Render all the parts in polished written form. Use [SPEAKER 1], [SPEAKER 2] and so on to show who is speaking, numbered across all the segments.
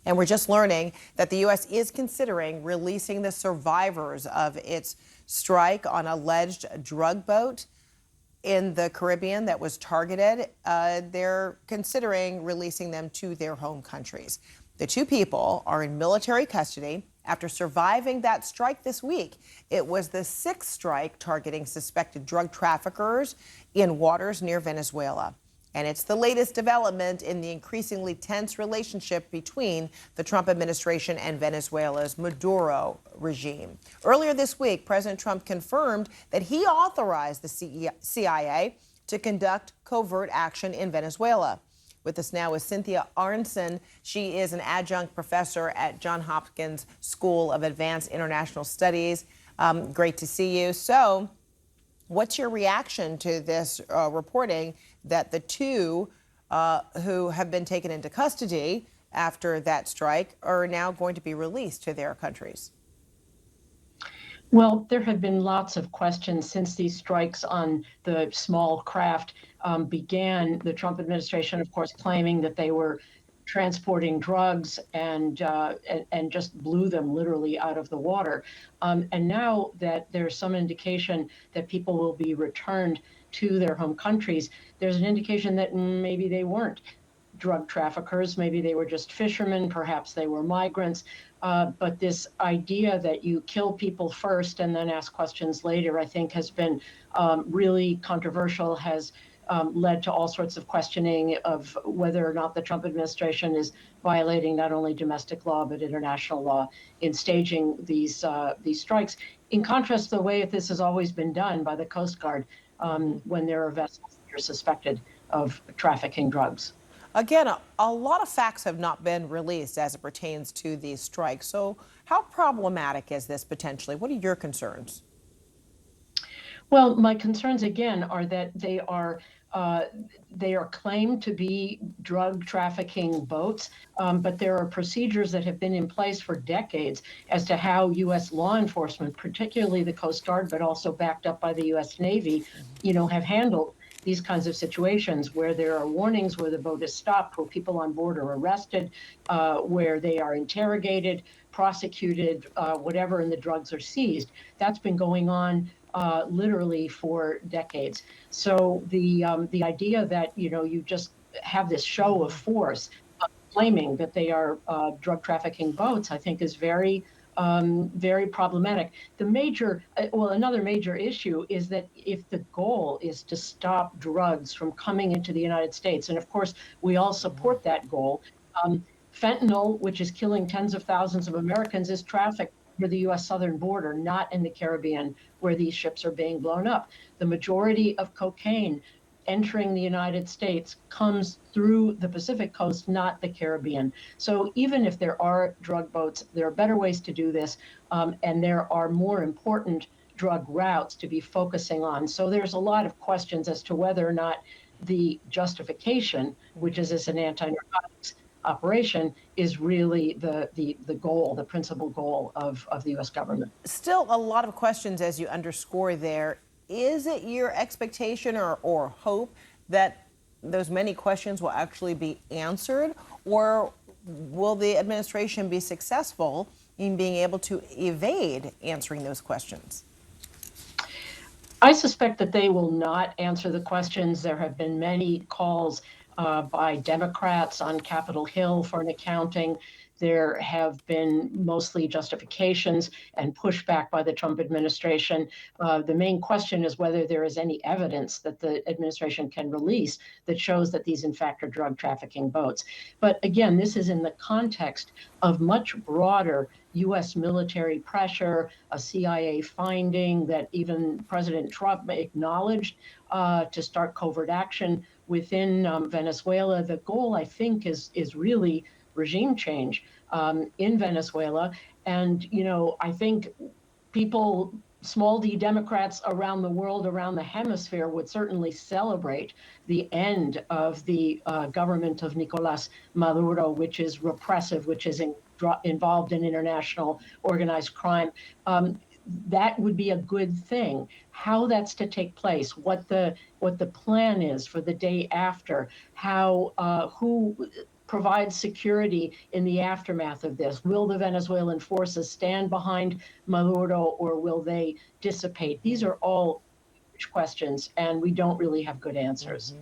[SPEAKER 1] And we're just learning that the U.S. is considering releasing the survivors of its strike on alleged drug boat in the Caribbean that was targeted. They're considering releasing them to their home countries. The two people are in military custody after surviving that strike this week. It was the sixth strike targeting suspected drug traffickers in waters near Venezuela. And it's the latest development in the increasingly tense relationship between the Trump administration and Venezuela's Maduro regime. Earlier this week, President Trump confirmed that he authorized the CIA to conduct covert action in Venezuela. With us now is Cynthia Arnson. She is an adjunct professor at Johns Hopkins School of Advanced International Studies. Great to see you. So, what's your reaction to this reporting that the two who have been taken into custody after that strike are now going to be released to their countries?
[SPEAKER 2] Well, there have been lots of questions since these strikes on the small craft began. The Trump administration, of course, claiming that they were transporting drugs and just blew them literally out of the water. And now that there's some indication that people will be returned to their home countries, there's an indication that maybe they weren't drug traffickers, maybe they were just fishermen, perhaps they were migrants. But this idea that you kill people first and then ask questions later, I think has been really controversial, has led to all sorts of questioning of whether or not the Trump administration is violating not only domestic law but international law in staging these strikes. In contrast to the way this has always been done by the Coast Guard when there are vessels that are suspected of trafficking drugs.
[SPEAKER 1] Again, a lot of facts have not been released as it pertains to these strikes. So how problematic is this potentially? What are your concerns?
[SPEAKER 2] Well, my concerns again are that they are claimed to be drug trafficking boats, but there are procedures that have been in place for decades as to how U.S. law enforcement, particularly the Coast Guard, but also backed up by the U.S. Navy, have handled these kinds of situations where there are warnings, where the boat is stopped, where people on board are arrested, where they are interrogated, prosecuted, whatever, and the drugs are seized. That's been going on literally for decades. So the idea that you just have this show of force claiming that they are drug trafficking boats, I think, is very problematic. Another major issue is that if the goal is to stop drugs from coming into the United States, and of course we all support that goal, fentanyl, which is killing tens of thousands of Americans, is trafficked near the U.S. southern border, not in the Caribbean where these ships are being blown up. The majority of cocaine entering the United States comes through the Pacific coast, not the Caribbean. So even if there are drug boats, there are better ways to do this, and there are more important drug routes to be focusing on. So there's a lot of questions as to whether or not the justification, which is as an anti-narcotics operation, is really the goal, the principal goal of the U.S. government.
[SPEAKER 1] Still a lot of questions, as you underscore there. Is it your expectation or hope that those many questions will actually be answered, or will the administration be successful in being able to evade answering those questions?
[SPEAKER 2] I suspect that they will not answer the questions. There have been many calls by Democrats on Capitol Hill for an accounting. There have been mostly justifications and pushback by the Trump administration. The main question is whether there is any evidence that the administration can release that shows that these, in fact, are drug trafficking boats. But again, this is in the context of much broader U.S. military pressure, a CIA finding that even President Trump acknowledged to start covert action within Venezuela. The goal, I think, is really regime change in Venezuela. And, I think people, small d Democrats around the world, around the hemisphere, would certainly celebrate the end of the government of Nicolas Maduro, which is repressive, which is involved in international organized crime. That would be a good thing. How that's to take place, what the plan is for the day after, how who provide security in the aftermath of this? Will the Venezuelan forces stand behind Maduro, or will they dissipate? These are all huge questions, and we don't really have good answers.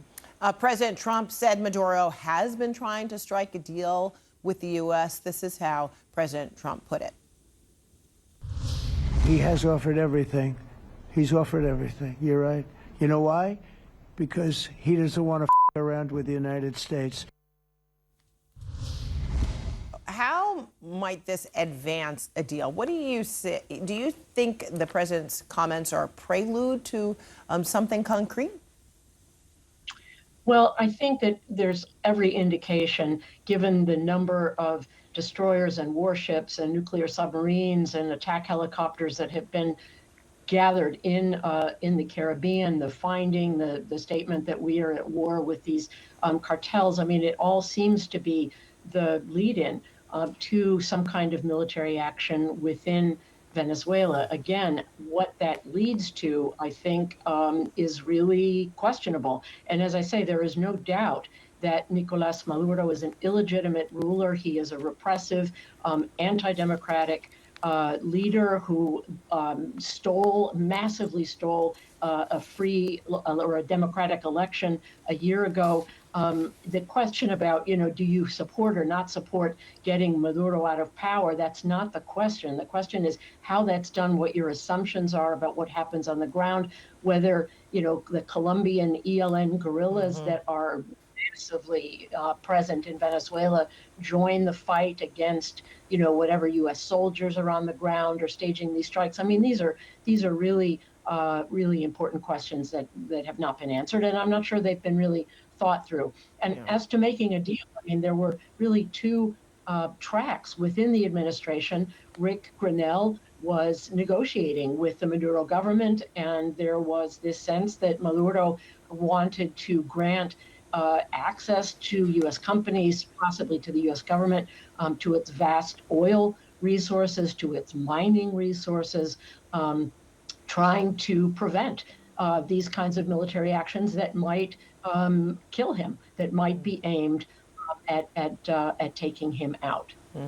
[SPEAKER 1] President Trump said Maduro has been trying to strike a deal with the U.S. This is how President Trump put it.
[SPEAKER 3] He has offered everything. He's offered everything. You're right. You know why? Because he doesn't want to around with the United States.
[SPEAKER 1] How might this advance a deal? What do you say? Do you think the president's comments are a prelude to something concrete?
[SPEAKER 2] Well, I think that there's every indication, given the number of destroyers and warships and nuclear submarines and attack helicopters that have been gathered in the Caribbean, the finding, the statement that we are at war with these cartels. I mean, it all seems to be the lead-in to some kind of military action within Venezuela. Again, what that leads to, I think, is really questionable. And as I say, there is no doubt that Nicolas Maduro is an illegitimate ruler. He is a repressive, anti-democratic leader who massively stole a free or a democratic election a year ago. The question about, do you support or not support getting Maduro out of power? That's not the question. The question is how that's done, what your assumptions are about what happens on the ground, whether, the Colombian ELN guerrillas that are massively present in Venezuela join the fight against, whatever U.S. soldiers are on the ground or staging these strikes. I mean, these are really, really important questions that have not been answered, and I'm not sure they've been really thought through. And as to making a deal, I mean, there were really two tracks within the administration. Rick Grenell was negotiating with the Maduro government, and there was this sense that Maduro wanted to grant access to U.S. companies, possibly to the U.S. government, to its vast oil resources, to its mining resources, trying to prevent these kinds of military actions that might kill him, that might be aimed at taking him out.